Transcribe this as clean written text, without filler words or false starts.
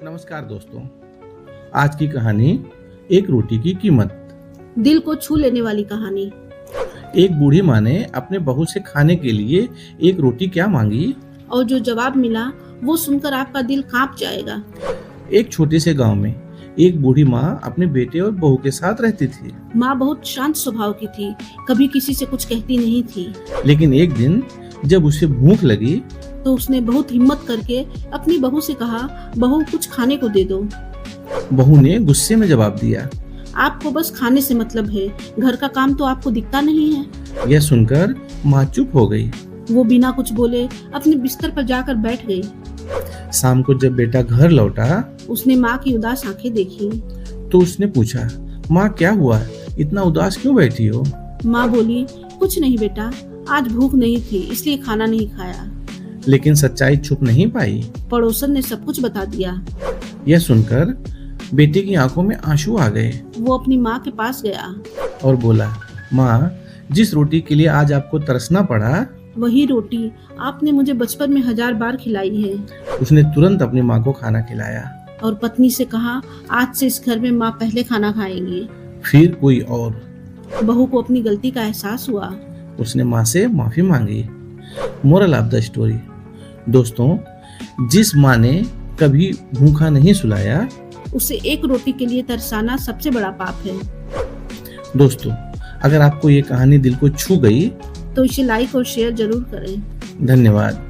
नमस्कार दोस्तों, आज की कहानी एक रोटी की कीमत। दिल को छू लेने वाली कहानी। एक बूढ़ी माँ ने अपने बहू से खाने के लिए एक रोटी क्या मांगी। और जो जवाब मिला वो सुनकर आपका दिल कांप जाएगा। एक छोटे से गांव में एक बूढ़ी माँ अपने बेटे और बहू के साथ रहती थी। माँ बहुत शांत स्वभाव की थी, कभी किसी से कुछ कहती नहीं थी। लेकिन एक दिन जब उसे भूख लगी तो उसने बहुत हिम्मत करके अपनी बहू से कहा, बहू कुछ खाने को दे दो। बहू ने गुस्से में जवाब दिया, आपको बस खाने से मतलब है, घर का काम तो आपको दिखता नहीं है। यह सुनकर माँ चुप हो गई। वो बिना कुछ बोले अपने बिस्तर पर जाकर बैठ गई। शाम को जब बेटा घर लौटा उसने माँ की उदास आंखें देखी। तो उसने पूछा, माँ क्या हुआ, इतना उदास क्यों बैठी हो। माँ बोली, कुछ नहीं बेटा, आज भूख नहीं थी इसलिए खाना नहीं खाया। लेकिन सच्चाई छुप नहीं पाई। पड़ोसन ने सब कुछ बता दिया। यह सुनकर बेटे की आंखों में आंसू आ गए। वो अपनी माँ के पास गया और बोला, माँ, जिस रोटी के लिए आज आपको तरसना पड़ा, वही रोटी आपने मुझे बचपन में 1000 बार खिलाई है। उसने तुरंत अपनी माँ को खाना खिलाया। और पत्नी से कहा, आज से इस घर में माँ पहले खाना खाएंगी। फिर कोई और। बहू को अपनी गलती का एहसास हुआ। उसने माँ से माफी मांगी। Moral of the story. दोस्तों, जिस माँ ने कभी भूखा नहीं सुलाया, उसे एक रोटी के लिए तरसाना सबसे बड़ा पाप है। दोस्तों, अगर आपको ये कहानी दिल को छू गई तो इसे लाइक और शेयर जरूर करें। धन्यवाद।